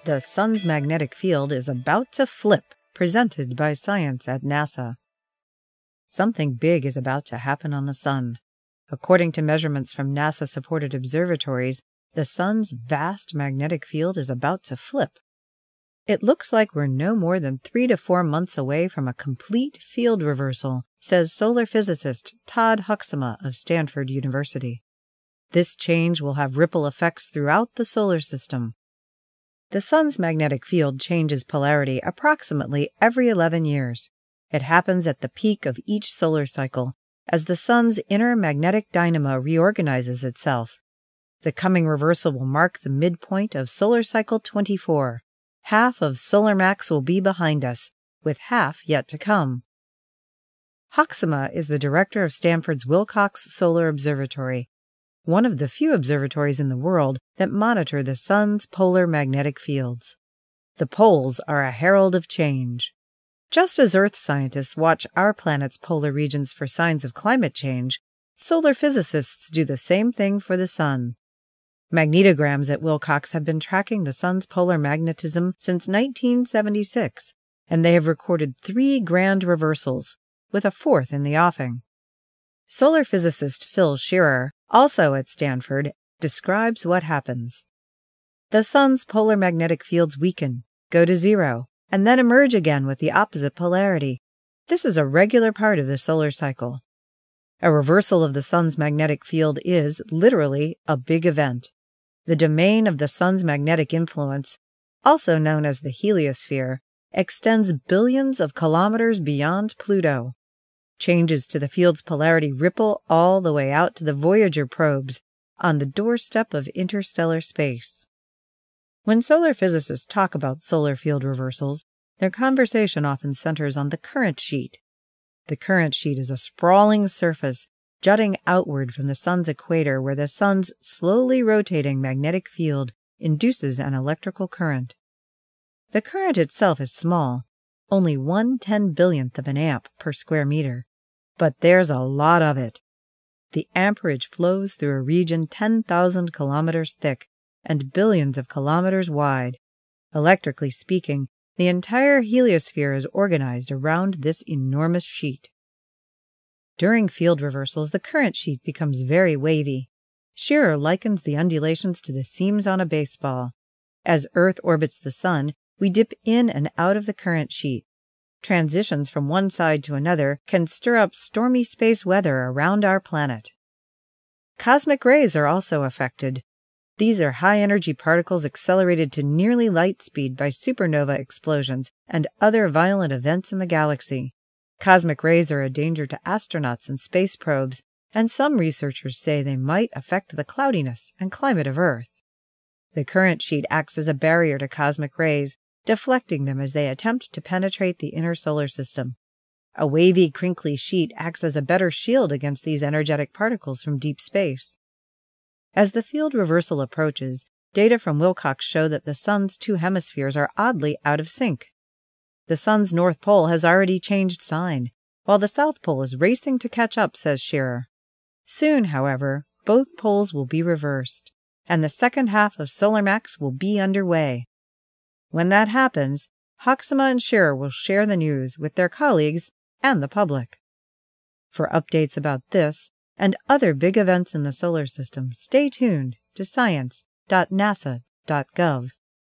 The Sun's magnetic field is about to flip, presented by Science at NASA. Something big is about to happen on the Sun. According to measurements from NASA-supported observatories, the Sun's vast magnetic field is about to flip. It looks like we're no more than 3 to 4 months away from a complete field reversal, says solar physicist Todd Huxtema of Stanford University. This change will have ripple effects throughout the solar system. The Sun's magnetic field changes polarity approximately every 11 years. It happens at the peak of each solar cycle, as the Sun's inner magnetic dynamo reorganizes itself. The coming reversal will mark the midpoint of solar cycle 24. Half of solar max will be behind us, with half yet to come. Huxtema is the director of Stanford's Wilcox Solar Observatory, one of the few observatories in the world that monitor the Sun's polar magnetic fields. The poles are a herald of change. Just as Earth scientists watch our planet's polar regions for signs of climate change, solar physicists do the same thing for the Sun. Magnetograms at Wilcox have been tracking the Sun's polar magnetism since 1976, and they have recorded 3 grand reversals, with a 4th in the offing. Solar physicist Phil Shearer, also at Stanford, describes what happens. The Sun's polar magnetic fields weaken, go to zero, and then emerge again with the opposite polarity. This is a regular part of the solar cycle. A reversal of the Sun's magnetic field is, literally, a big event. The domain of the Sun's magnetic influence, also known as the heliosphere, extends billions of kilometers beyond Pluto. Changes to the field's polarity ripple all the way out to the Voyager probes on the doorstep of interstellar space. When solar physicists talk about solar field reversals, their conversation often centers on the current sheet. The current sheet is a sprawling surface jutting outward from the Sun's equator where the Sun's slowly rotating magnetic field induces an electrical current. The current itself is small, only 1/10,000,000th of an amp per square meter, but there's a lot of it. The amperage flows through a region 10,000 kilometers thick and billions of kilometers wide. Electrically speaking, the entire heliosphere is organized around this enormous sheet. During field reversals, the current sheet becomes very wavy. Shearer likens the undulations to the seams on a baseball. As Earth orbits the Sun, we dip in and out of the current sheet. Transitions from one side to another can stir up stormy space weather around our planet. Cosmic rays are also affected. These are high-energy particles accelerated to nearly light speed by supernova explosions and other violent events in the galaxy. Cosmic rays are a danger to astronauts and space probes, and some researchers say they might affect the cloudiness and climate of Earth. The current sheet acts as a barrier to cosmic rays, deflecting them as they attempt to penetrate the inner solar system. A wavy, crinkly sheet acts as a better shield against these energetic particles from deep space. As the field reversal approaches, data from Wilcox show that the Sun's 2 hemispheres are oddly out of sync. The Sun's North Pole has already changed sign, while the South Pole is racing to catch up, says Shearer. Soon, however, both poles will be reversed, and the second half of solar max will be underway. When that happens, Huxtema and Shearer will share the news with their colleagues and the public. For updates about this and other big events in the solar system, stay tuned to science.nasa.gov.